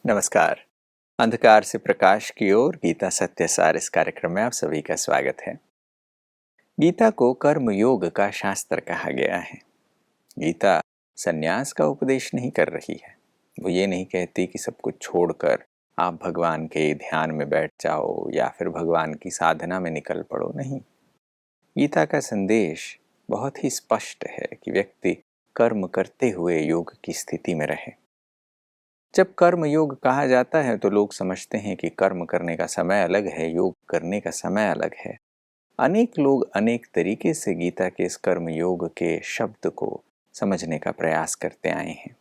नमस्कार। अंधकार से प्रकाश की ओर गीता सत्य सार इस कार्यक्रम में आप सभी का स्वागत है। गीता को कर्म योग का शास्त्र कहा गया है। गीता संन्यास का उपदेश नहीं कर रही है। वो ये नहीं कहती कि सब कुछ छोड़कर आप भगवान के ध्यान में बैठ जाओ या फिर भगवान की साधना में निकल पड़ो। नहीं, गीता का संदेश बहुत ही स्पष्ट है कि व्यक्ति कर्म करते हुए योग की स्थिति में रहे। जब कर्म योग कहा जाता है तो लोग समझते हैं कि कर्म करने का समय अलग है, योग करने का समय अलग है। अनेक लोग अनेक तरीके से गीता के इस कर्म योग के शब्द को समझने का प्रयास करते आए हैं।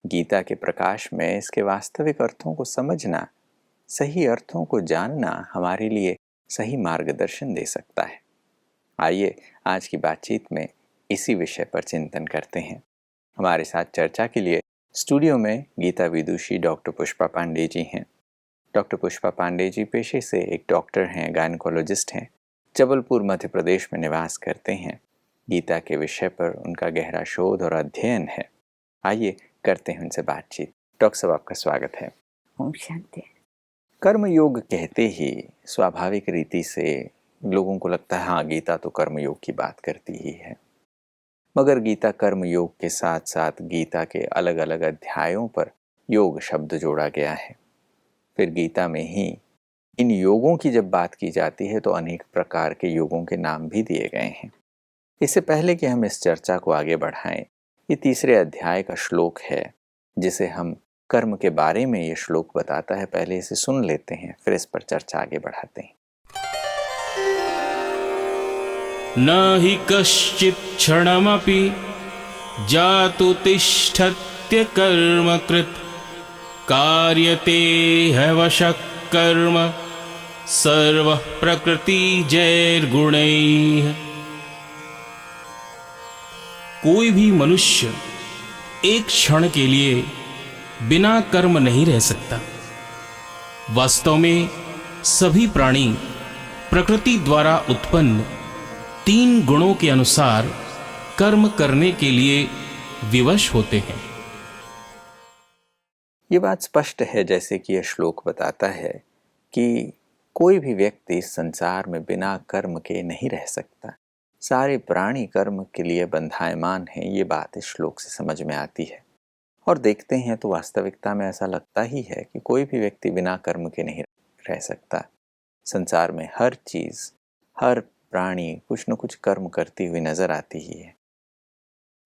गीता के प्रकाश में इसके वास्तविक अर्थों को समझना, सही अर्थों को जानना हमारे लिए सही मार्गदर्शन दे सकता है। आइए आज की बातचीत में इसी विषय पर चिंतन करते हैं। हमारे साथ चर्चा के लिए स्टूडियो में गीता विदुषी डॉक्टर पुष्पा पांडे जी हैं। डॉक्टर पुष्पा पांडे जी पेशे से एक डॉक्टर हैं, गायनेकोलॉजिस्ट हैं, जबलपुर मध्य प्रदेश में निवास करते हैं। गीता के विषय पर उनका गहरा शोध और अध्ययन है। आइए करते हैं उनसे बातचीत। डॉक्टर साहब, आपका स्वागत है। ओम शांति। कर्म योग कहते ही स्वाभाविक रीति से लोगों को लगता है हाँ, गीता तो कर्म योग की बात करती ही है। मगर गीता कर्म योग के साथ साथ गीता के अलग अलग अध्यायों पर योग शब्द जोड़ा गया है। फिर गीता में ही इन योगों की जब बात की जाती है तो अनेक प्रकार के योगों के नाम भी दिए गए हैं। इससे पहले कि हम इस चर्चा को आगे बढ़ाएं, ये तीसरे अध्याय का श्लोक है जिसे हम कर्म के बारे में ये श्लोक बताता है। पहले इसे सुन लेते हैं, फिर इस पर चर्चा आगे बढ़ाते हैं। न हि कश्चित् क्षणमपि जातु तिष्ठत्य कर्मकृत् कार्यते ह्यवशः कर्म सर्वः प्रकृतिजैर्गुणैः। कोई भी मनुष्य एक क्षण के लिए बिना कर्म नहीं रह सकता। वास्तव में सभी प्राणी प्रकृति द्वारा उत्पन्न 3 गुणों के अनुसार कर्म करने के लिए विवश होते हैं। ये बात स्पष्ट है, जैसे कि यह श्लोक बताता है कि कोई भी व्यक्ति इस संसार में बिना कर्म के नहीं रह सकता। सारे प्राणी कर्म के लिए बंधायमान हैं। ये बात इस श्लोक से समझ में आती है। और देखते हैं तो वास्तविकता में ऐसा लगता ही है कि कोई भी व्यक्ति बिना कर्म के नहीं रह सकता। संसार में हर चीज, हर प्राणी कुछ न कुछ कर्म करती हुई नजर आती ही है।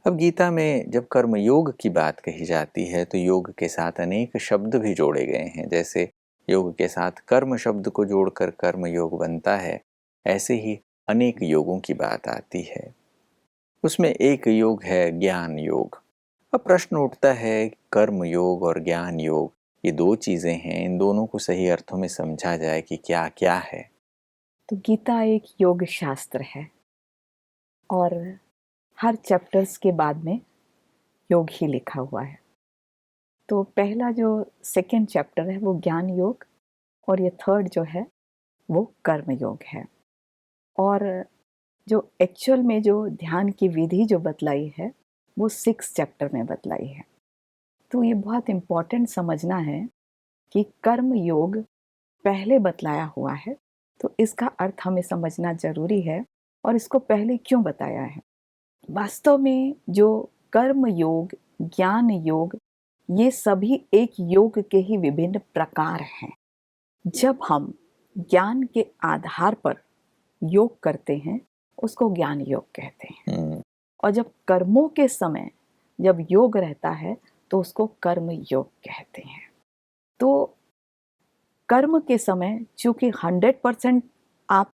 अब गीता में जब कर्म योग की बात कही जाती है तो योग के साथ अनेक शब्द भी जोड़े गए हैं। जैसे योग के साथ कर्म शब्द को जोड़कर कर्म योग बनता है, ऐसे ही अनेक योगों की बात आती है। उसमें एक योग है ज्ञान योग। अब प्रश्न उठता है, कर्म योग और ज्ञान योग ये 2 चीजें हैं, इन दोनों को सही अर्थों में समझा जाए कि क्या क्या है। तो गीता एक योग शास्त्र है और हर चैप्टर्स के बाद में योग ही लिखा हुआ है। तो पहला जो सेकंड चैप्टर है वो ज्ञान योग और ये थर्ड जो है वो कर्म योग है। और जो एक्चुअल में जो ध्यान की विधि जो बतलाई है वो 6 चैप्टर में बतलाई है। तो ये बहुत इम्पोर्टेंट समझना है कि कर्म योग पहले बतलाया हुआ है, तो इसका अर्थ हमें समझना जरूरी है और इसको पहले क्यों बताया है। वास्तव में जो कर्म योग, ज्ञान योग, ये सभी एक योग के ही विभिन्न प्रकार हैं। जब हम ज्ञान के आधार पर योग करते हैं उसको ज्ञान योग कहते हैं, और जब कर्मों के समय जब योग रहता है तो उसको कर्म योग कहते हैं। तो कर्म के समय चूंकि 100% आप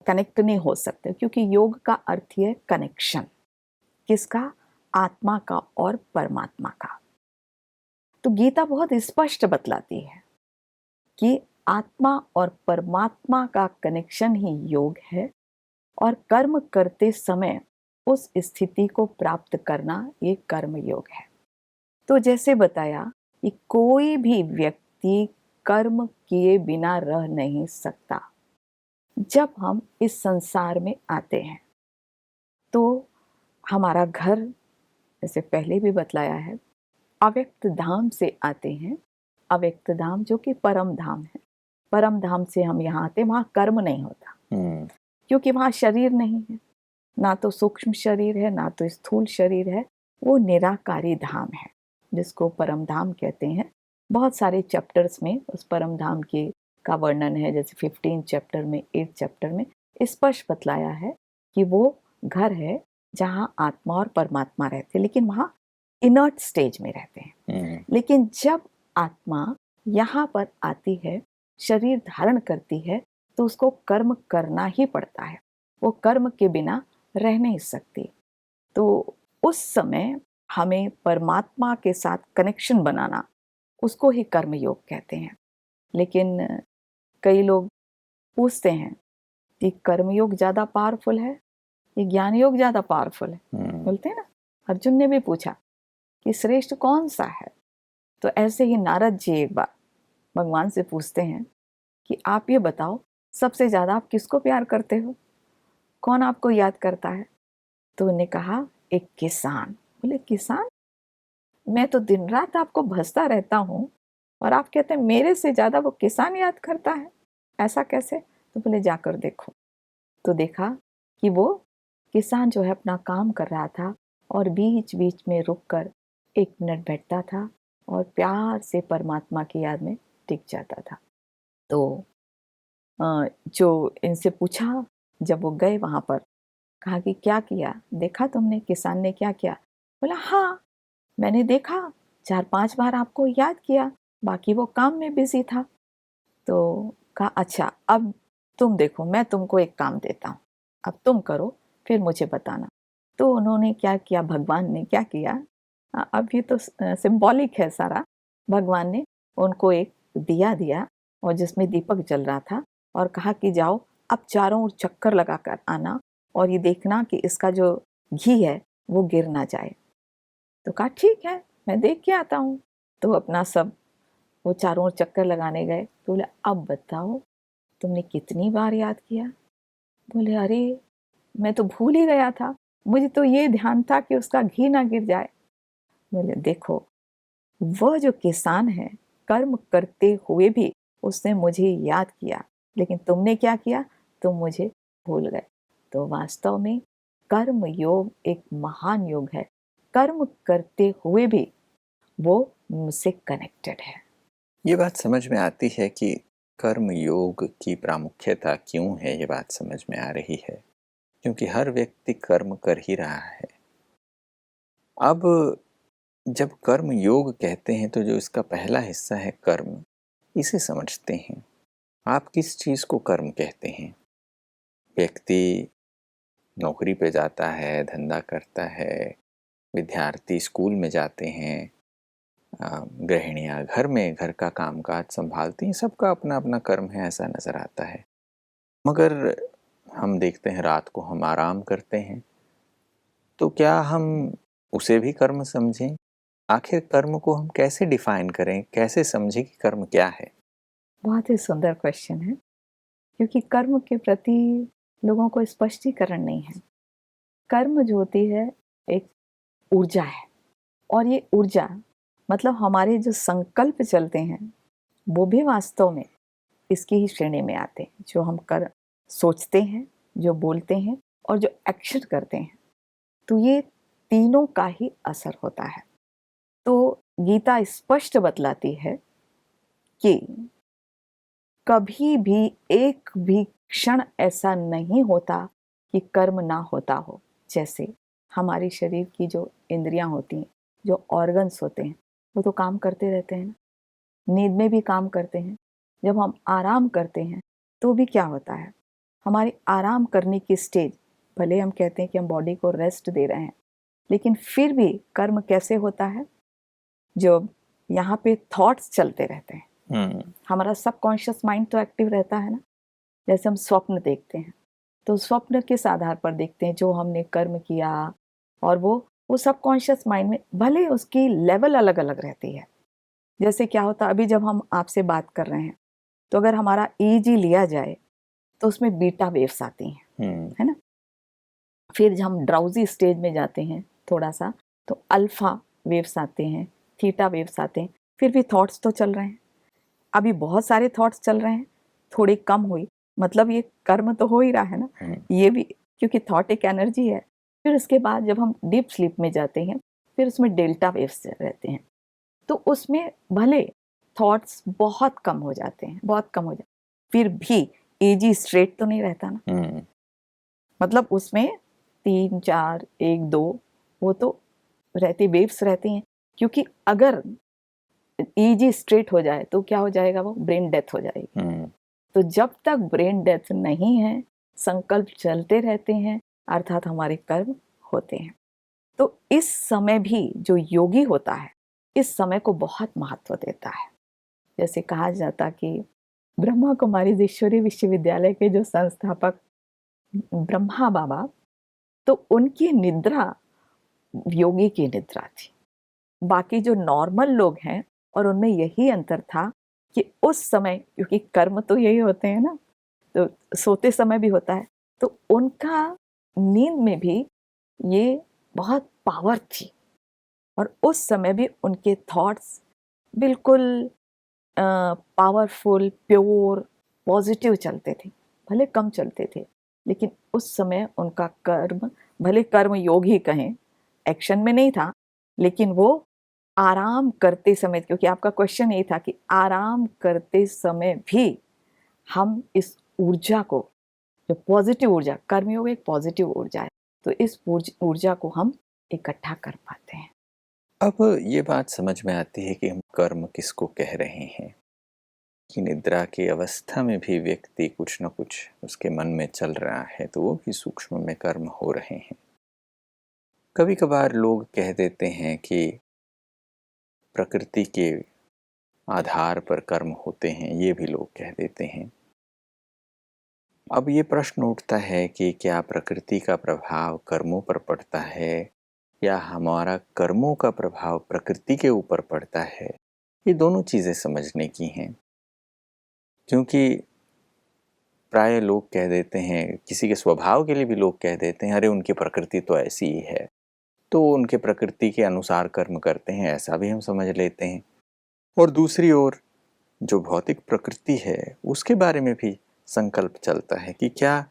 कनेक्ट नहीं हो सकते, क्योंकि योग का अर्थ है कनेक्शन, किसका? आत्मा का और परमात्मा का। तो गीता बहुत स्पष्ट बतलाती है कि आत्मा और परमात्मा का कनेक्शन ही योग है और कर्म करते समय उस स्थिति को प्राप्त करना ये कर्म योग है। तो जैसे बताया कि कोई भी व्यक्ति कर्म किए बिना रह नहीं सकता। जब हम इस संसार में आते हैं तो हमारा घर, जैसे पहले भी बतलाया है, अव्यक्त धाम से आते हैं, अव्यक्त धाम जो कि परम धाम है। परम धाम से हम यहाँ आते, वहाँ कर्म नहीं होता क्योंकि वहाँ शरीर नहीं है, ना तो सूक्ष्म शरीर है ना तो स्थूल शरीर है, वो निराकारी धाम है जिसको परम धाम कहते हैं। बहुत सारे चैप्टर्स में उस परम धाम के का वर्णन है, जैसे 15 चैप्टर में 8 चैप्टर में स्पष्ट बतलाया है कि वो घर है जहाँ आत्मा और परमात्मा रहते हैं, लेकिन वहाँ इनर्ट स्टेज में रहते हैं। लेकिन जब आत्मा यहाँ पर आती है, शरीर धारण करती है, तो उसको कर्म करना ही पड़ता है, वो कर्म के बिना रह नहीं सकती। तो उस समय हमें परमात्मा के साथ कनेक्शन बनाना, उसको ही कर्म योग कहते हैं। लेकिन कई लोग पूछते हैं कि कर्म योग ज़्यादा पावरफुल है ये ज्ञान योग ज़्यादा पावरफुल है? बोलते हैं ना, अर्जुन ने भी पूछा कि श्रेष्ठ कौन सा है। तो ऐसे ही नारद जी एक बार भगवान से पूछते हैं कि आप ये बताओ, सबसे ज़्यादा आप किसको प्यार करते हो, कौन आपको याद करता है? तो उन्हें कहा एक किसान। बोले किसान? मैं तो दिन रात आपको भजता रहता हूँ और आप कहते हैं मेरे से ज़्यादा वो किसान याद करता है, ऐसा कैसे? तो बोले जाकर देखो। तो देखा कि वो किसान जो है अपना काम कर रहा था और बीच बीच में रुककर 1 मिनट बैठता था और प्यार से परमात्मा की याद में टिक जाता था। तो जो इनसे पूछा, जब वो गए वहाँ पर, कहा कि क्या किया, देखा तुमने किसान ने क्या किया? बोला हाँ, मैंने देखा 4-5 बार आपको याद किया, बाकी वो काम में बिजी था। तो कहा अच्छा, अब तुम देखो, मैं तुमको एक काम देता हूँ, अब तुम करो, फिर मुझे बताना। तो उन्होंने क्या किया, भगवान ने क्या किया, अब ये तो सिंबॉलिक है सारा। भगवान ने उनको एक दिया दिया और जिसमें दीपक जल रहा था और कहा कि जाओ अब चारों ओर चक्कर लगा कर आना और ये देखना कि इसका जो घी है वो गिर ना जाए। तो कहा ठीक है, मैं देख के आता हूँ। तो अपना सब वो चारों ओर चक्कर लगाने गए। तो बोले अब बताओ तुमने कितनी बार याद किया? बोले अरे मैं तो भूल ही गया था, मुझे तो ये ध्यान था कि उसका घी ना गिर जाए। बोले देखो, वह जो किसान है कर्म करते हुए भी उसने मुझे याद किया, लेकिन तुमने क्या किया, तुम मुझे भूल गए। तो वास्तव में कर्म योग एक महान योग है, कर्म करते हुए भी वो मुझसे कनेक्टेड है। ये बात समझ में आती है कि कर्म योग की प्रामुख्यता क्यों है, ये बात समझ में आ रही है, क्योंकि हर व्यक्ति कर्म कर ही रहा है। अब जब कर्म योग कहते हैं तो जो इसका पहला हिस्सा है कर्म, इसे समझते हैं। आप किस चीज़ को कर्म कहते हैं? व्यक्ति नौकरी पे जाता है, धंधा करता है, विद्यार्थी स्कूल में जाते हैं, गृहिणियाँ घर में घर का कामकाज संभालती हैं, सबका अपना अपना कर्म है, ऐसा नज़र आता है। मगर हम देखते हैं रात को हम आराम करते हैं, तो क्या हम उसे भी कर्म समझें? आखिर कर्म को हम कैसे डिफाइन करें, कैसे समझें कि कर्म क्या है? बहुत ही सुंदर क्वेश्चन है, क्योंकि कर्म के प्रति लोगों को स्पष्टीकरण नहीं है। कर्म जो होती है एक ऊर्जा है, और ये ऊर्जा मतलब हमारे जो संकल्प चलते हैं वो भी वास्तव में इसकी ही श्रेणी में आते हैं। जो हम सोचते हैं, जो बोलते हैं और जो एक्शन करते हैं, तो ये तीनों का ही असर होता है। तो गीता स्पष्ट बतलाती है कि कभी भी एक भी क्षण ऐसा नहीं होता कि कर्म ना होता हो। जैसे हमारी शरीर की जो इंद्रियां होती हैं, जो ऑर्गन्स होते हैं, वो तो काम करते रहते हैं ना, नींद में भी काम करते हैं। जब हम आराम करते हैं तो भी क्या होता है, हमारी आराम करने की स्टेज, भले हम कहते हैं कि हम बॉडी को रेस्ट दे रहे हैं, लेकिन फिर भी कर्म कैसे होता है, जो यहाँ पे थॉट्स चलते रहते हैं। हमारा सबकॉन्शियस माइंड तो एक्टिव रहता है ना। जैसे हम स्वप्न देखते हैं तो स्वप्न किस आधार पर देखते हैं, जो हमने कर्म किया, और वो सबकॉन्शियस माइंड में भले उसकी लेवल अलग अलग रहती है। जैसे क्या होता है, अभी जब हम आपसे बात कर रहे हैं तो अगर हमारा ईजी लिया जाए तो उसमें बीटा वेव्स आती हैं, है ना। फिर जब हम ड्राउजी स्टेज में जाते हैं थोड़ा सा, तो अल्फा वेव्स आते हैं, थीटा वेव्स आते हैं, फिर भी थॉट्स तो चल रहे हैं। अभी बहुत सारे थॉट्स चल रहे हैं, थोड़ी कम हुई, मतलब ये कर्म तो हो ही रहा है ना, ये भी, क्योंकि थॉट एक एनर्जी है। फिर उसके बाद जब हम डीप स्लीप में जाते हैं, फिर उसमें डेल्टा वेव्स रहते हैं, तो उसमें भले थॉट्स बहुत कम हो जाते हैं, बहुत कम हो जाते, फिर भी एजी स्ट्रेट तो नहीं रहता ना, मतलब उसमें 3 4 1 2 वो तो रहती, वेव्स रहती हैं। क्योंकि अगर ईजी स्ट्रेट हो जाए तो क्या हो जाएगा, वो ब्रेन डेथ हो जाएगी। तो जब तक ब्रेन डेथ नहीं है, संकल्प चलते रहते हैं, अर्थात हमारे कर्म होते हैं। तो इस समय भी जो योगी होता है, इस समय को बहुत महत्व देता है। जैसे कहा जाता कि ब्रह्मा कुमारी ईश्वरीय विश्वविद्यालय के जो संस्थापक ब्रह्मा बाबा, तो उनकी निद्रा योगी की निद्रा थी। बाकी जो नॉर्मल लोग हैं, और उनमें यही अंतर था कि उस समय, क्योंकि कर्म तो यही होते हैं ना, तो सोते समय भी होता है, तो उनका नींद में भी ये बहुत पावर थी, और उस समय भी उनके थॉट्स बिल्कुल पावरफुल, प्योर, पॉजिटिव चलते थे। भले कम चलते थे, लेकिन उस समय उनका कर्म, भले कर्म योग ही कहें, एक्शन में नहीं था, लेकिन वो आराम करते समय, क्योंकि आपका क्वेश्चन ये था कि आराम करते समय भी हम इस ऊर्जा को, जो पॉजिटिव ऊर्जा, कर्मयोग एक पॉजिटिव ऊर्जा है, तो इस ऊर्जा को हम इकट्ठा कर पाते हैं। अब ये बात समझ में आती है कि हम कर्म किसको कह रहे हैं, कि निद्रा की अवस्था में भी व्यक्ति कुछ न कुछ उसके मन में चल रहा है, तो वो भी सूक्ष्म में कर्म हो रहे हैं। कभी कभार लोग कह देते हैं कि प्रकृति के आधार पर कर्म होते हैं, ये भी लोग कह देते हैं। अब ये प्रश्न उठता है कि क्या प्रकृति का प्रभाव कर्मों पर पड़ता है, या हमारा कर्मों का प्रभाव प्रकृति के ऊपर पड़ता है। ये दोनों चीज़ें समझने की हैं, क्योंकि प्राय लोग कह देते हैं, किसी के स्वभाव के लिए भी लोग कह देते हैं, अरे उनकी प्रकृति तो ऐसी ही है, तो उनके प्रकृति के अनुसार कर्म करते हैं, ऐसा भी हम समझ लेते हैं। और दूसरी ओर जो भौतिक प्रकृति है, उसके बारे में भी संकल्प चलता है कि क्या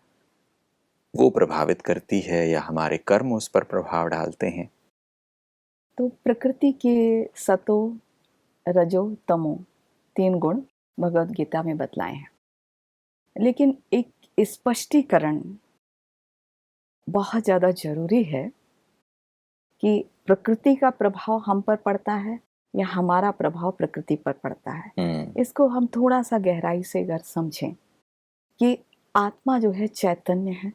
वो प्रभावित करती है या हमारे कर्म उस पर प्रभाव डालते हैं। तो प्रकृति के सतो, रजो, तमो 3 गुण भगवत गीता में बतलाए हैं, लेकिन एक स्पष्टीकरण बहुत ज़्यादा जरूरी है कि प्रकृति का प्रभाव हम पर पड़ता है या हमारा प्रभाव प्रकृति पर पड़ता है। इसको हम थोड़ा सा गहराई से अगर समझें कि आत्मा जो है चैतन्य है,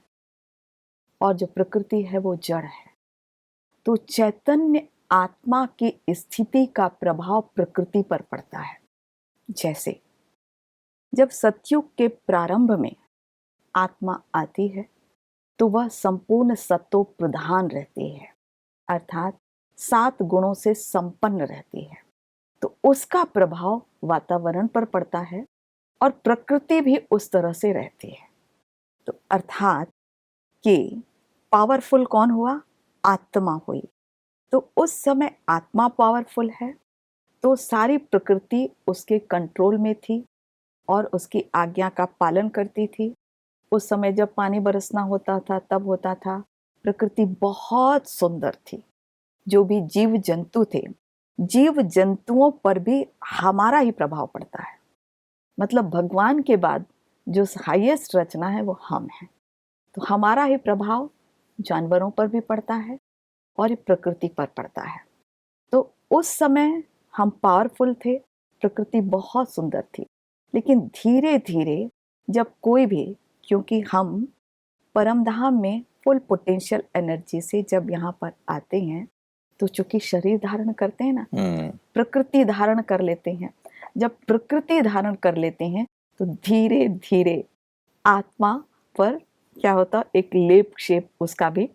और जो प्रकृति है वो जड़ है। तो चैतन्य आत्मा की स्थिति का प्रभाव प्रकृति पर पड़ता है। जैसे जब सतयुग के प्रारंभ में आत्मा आती है, तो वह संपूर्ण सत्व प्रधान रहती है, अर्थात 7 गुणों से संपन्न रहती है। तो उसका प्रभाव वातावरण पर पड़ता है, और प्रकृति भी उस तरह से रहती है। तो अर्थात कि पावरफुल कौन हुआ? आत्मा हुई। तो उस समय आत्मा पावरफुल है, तो सारी प्रकृति उसके कंट्रोल में थी और उसकी आज्ञा का पालन करती थी। उस समय जब पानी बरसना होता था, तब होता था। प्रकृति बहुत सुंदर थी। जो भी जीव जंतु थे, जीव जंतुओं पर भी हमारा ही प्रभाव पड़ता है। मतलब भगवान के बाद जो हाईएस्ट रचना है वो हम हैं, तो हमारा ही प्रभाव जानवरों पर भी पड़ता है और प्रकृति पर पड़ता है। तो उस समय हम पावरफुल थे, प्रकृति बहुत सुंदर थी। लेकिन धीरे धीरे जब कोई भी, क्योंकि हम परमधाम में फुल पोटेंशियल एनर्जी से जब यहाँ पर आते हैं, तो चूंकि शरीर धारण करते हैं ना, प्रकृति धारण कर लेते हैं। जब प्रकृति धारण कर लेते हैं, तो धीरे धीरे आत्मा पर क्या होता, एक लेप शेप उसका भी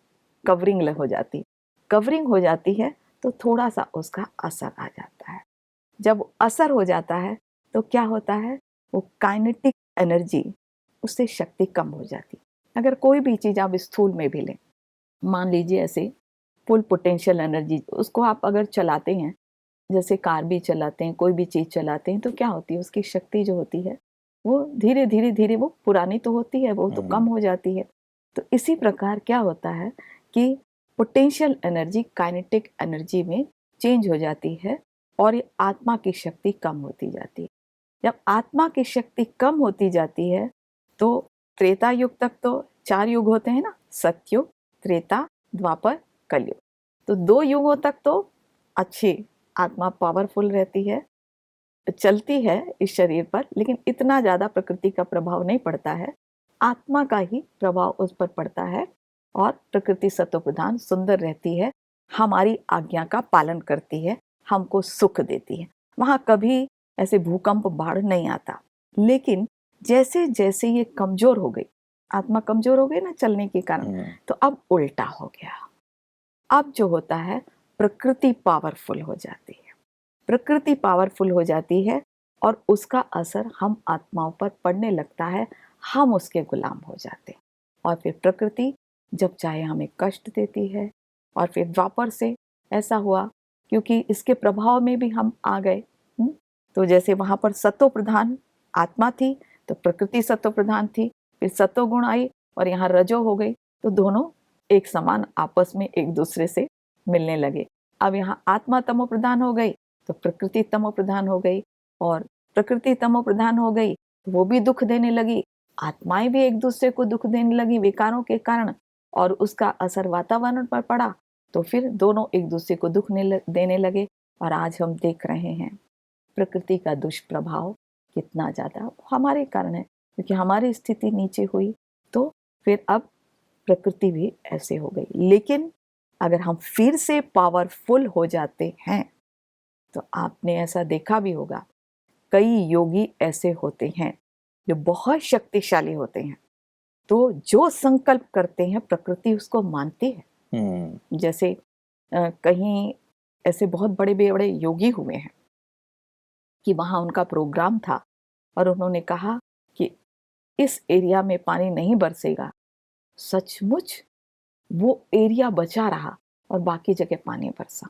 कवरिंग हो जाती। कवरिंग हो जाती है तो थोड़ा सा उसका असर आ जाता है। जब असर हो जाता है तो क्या होता है, वो काइनेटिक एनर्जी, उससे शक्ति कम हो जाती। अगर कोई भी चीज़ आप स्थूल में भी लें, मान लीजिए ऐसे फुल पोटेंशियल एनर्जी, उसको आप अगर चलाते हैं जैसे कार भी चलाते हैं, कोई भी चीज़ चलाते हैं, तो क्या होती है, उसकी शक्ति जो होती है वो धीरे धीरे धीरे वो पुरानी तो होती है, वो तो कम हो जाती है। तो इसी प्रकार क्या होता है कि पोटेंशियल एनर्जी काइनेटिक एनर्जी में चेंज हो जाती है और ये आत्मा की शक्ति कम होती जाती है। जब आत्मा की शक्ति कम होती जाती है तो त्रेता युग तक तो 4 युग होते हैं ना, सतयुग, त्रेता, द्वापर, कलयुग। तो 2 युगों तक तो अच्छी आत्मा पावरफुल रहती है, चलती है इस शरीर पर, लेकिन इतना ज़्यादा प्रकृति का प्रभाव नहीं पड़ता है, आत्मा का ही प्रभाव उस पर पड़ता है और प्रकृति सत्व प्रधान सुंदर रहती है, हमारी आज्ञा का पालन करती है, हमको सुख देती है। वहाँ कभी ऐसे भूकंप बाढ़ नहीं आता। लेकिन जैसे जैसे ये कमजोर हो गई, आत्मा कमजोर हो गई ना चलने के कारण, तो अब उल्टा हो गया। अब जो होता है प्रकृति पावरफुल हो जाती है, प्रकृति पावरफुल हो जाती है और उसका असर हम आत्माओं पर पड़ने लगता है, हम उसके गुलाम हो जाते हैं और फिर प्रकृति जब चाहे हमें कष्ट देती है। और फिर द्वापर से ऐसा हुआ क्योंकि इसके प्रभाव में भी हम आ गए। तो जैसे वहाँ पर सत्व प्रधान आत्मा थी तो प्रकृति सत्व प्रधान थी, फिर सत्व गुण आई और यहाँ रजो हो गई, तो दोनों एक समान आपस में एक दूसरे से मिलने लगे। अब यहाँ आत्मा तमो प्रधान हो गई तो प्रकृति तमो प्रधान हो गई, और प्रकृति तमो प्रधान हो गई तो वो भी दुख देने लगी, आत्माएं भी एक दूसरे को दुख देने लगी विकारों के कारण, और उसका असर वातावरण पर पड़ा तो फिर दोनों एक दूसरे को दुख देने लगे। और आज हम देख रहे हैं प्रकृति का दुष्प्रभाव कितना ज़्यादा हमारे कारण है, क्योंकि हमारी स्थिति नीचे हुई तो फिर अब प्रकृति भी ऐसे हो गई। लेकिन अगर हम फिर से पावरफुल हो जाते हैं तो आपने ऐसा देखा भी होगा, कई योगी ऐसे होते हैं जो बहुत शक्तिशाली होते हैं, तो जो संकल्प करते हैं प्रकृति उसको मानती है। जैसे कहीं ऐसे बहुत बड़े बड़े योगी हुए हैं कि वहाँ उनका प्रोग्राम था और उन्होंने कहा कि इस एरिया में पानी नहीं बरसेगा। सचमुच वो एरिया बचा रहा और बाकी जगह पानी बरसा।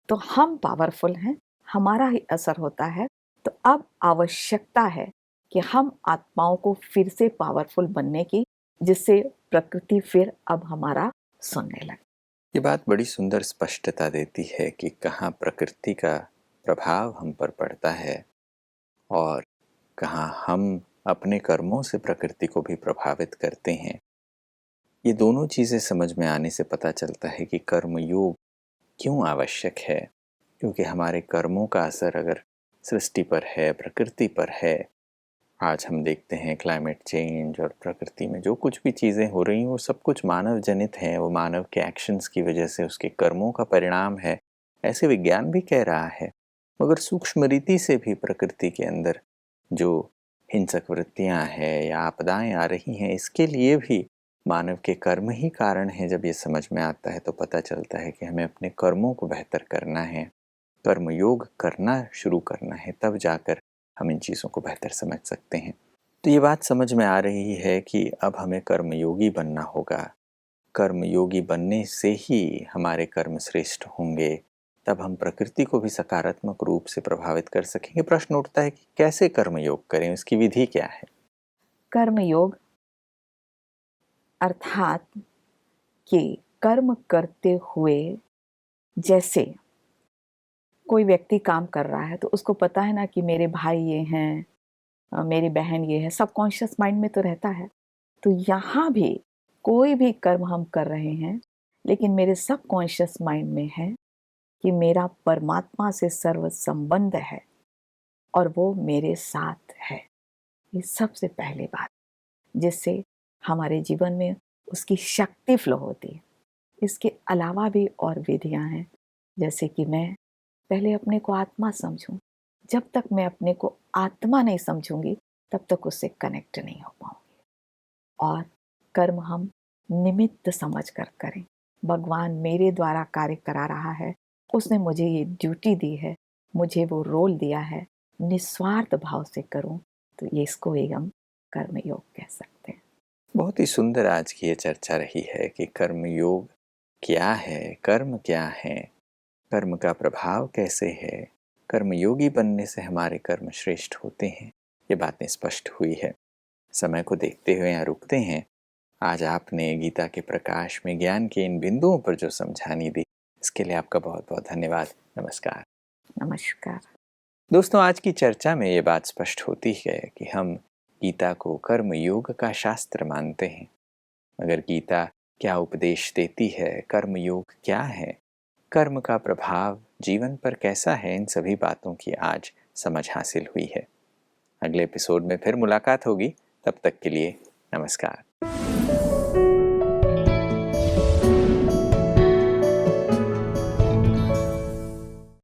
तो हम पावरफुल हैं, हमारा ही असर होता है। तो अब आवश्यकता है कि हम आत्माओं को फिर से पावरफुल बनने की, जिससे प्रकृति फिर अब हमारा सुनने लगे। ये बात बड़ी सुंदर स्पष्टता देती है कि कहाँ प्रकृति का प्रभाव हम पर पड़ता है और कहाँ हम अपने कर्मों से प्रकृति को भी प्रभावित करते हैं। ये दोनों चीज़ें समझ में आने से पता चलता है कि कर्म योग क्यों आवश्यक है, क्योंकि हमारे कर्मों का असर अगर सृष्टि पर है, प्रकृति पर है। आज हम देखते हैं क्लाइमेट चेंज और प्रकृति में जो कुछ भी चीज़ें हो रही हैं वो सब कुछ मानव जनित है, वो मानव के एक्शंस की वजह से उसके कर्मों का परिणाम है, ऐसे विज्ञान भी कह रहा है। मगर सूक्ष्म रीति से भी प्रकृति के अंदर जो हिंसक वृत्तियाँ हैं या आपदाएं आ रही हैं, इसके लिए भी मानव के कर्म ही कारण है। जब ये समझ में आता है तो पता चलता है कि हमें अपने कर्मों को बेहतर करना है, कर्म योग करना शुरू करना है, तब जाकर हम इन चीज़ों को बेहतर समझ सकते हैं। तो ये बात समझ में आ रही है कि अब हमें कर्मयोगी बनना होगा। कर्मयोगी बनने से ही हमारे कर्म श्रेष्ठ होंगे, तब हम प्रकृति को भी सकारात्मक रूप से प्रभावित कर सकेंगे। प्रश्न उठता है कि कैसे कर्मयोग करें, इसकी विधि क्या है? कर्मयोग अर्थात कि कर्म करते हुए, जैसे कोई व्यक्ति काम कर रहा है तो उसको पता है ना कि मेरे भाई ये हैं, मेरी बहन ये है, सबकॉन्शियस माइंड में तो रहता है। तो यहाँ भी कोई भी कर्म हम कर रहे हैं, लेकिन मेरे सबकॉन्शियस माइंड में है कि मेरा परमात्मा से सर्व संबंध है और वो मेरे साथ है। ये सबसे पहली बात, जिससे हमारे जीवन में उसकी शक्ति फ्लो होती है। इसके अलावा भी और विधियां हैं, जैसे कि मैं पहले अपने को आत्मा समझूं। जब तक मैं अपने को आत्मा नहीं समझूंगी तब तक उससे कनेक्ट नहीं हो पाऊंगी। और कर्म हम निमित्त समझ कर करें। भगवान मेरे द्वारा कार्य करा रहा है, उसने मुझे ये ड्यूटी दी है, मुझे वो रोल दिया है, निस्वार्थ भाव से करूं, तो ये इसको ही हम कर्मयोग कह सकते हैं। बहुत ही सुंदर आज की ये चर्चा रही है कि कर्म योग क्या है, कर्म क्या है, कर्म का प्रभाव कैसे है, कर्मयोगी बनने से हमारे कर्म श्रेष्ठ होते हैं, ये बातें स्पष्ट हुई है। समय को देखते हुए यहाँ रुकते हैं। आज आपने गीता के प्रकाश में ज्ञान के इन बिंदुओं पर जो समझानी दी, इसके लिए आपका बहुत बहुत धन्यवाद। नमस्कार। नमस्कार। दोस्तों, आज की चर्चा में ये बात स्पष्ट होती है कि हम गीता को कर्म योग का शास्त्र मानते हैं, मगर गीता क्या उपदेश देती है, कर्म योग क्या है, कर्म का प्रभाव जीवन पर कैसा है, इन सभी बातों की आज समझ हासिल हुई है। अगले एपिसोड में फिर मुलाकात होगी। तब तक के लिए नमस्कार।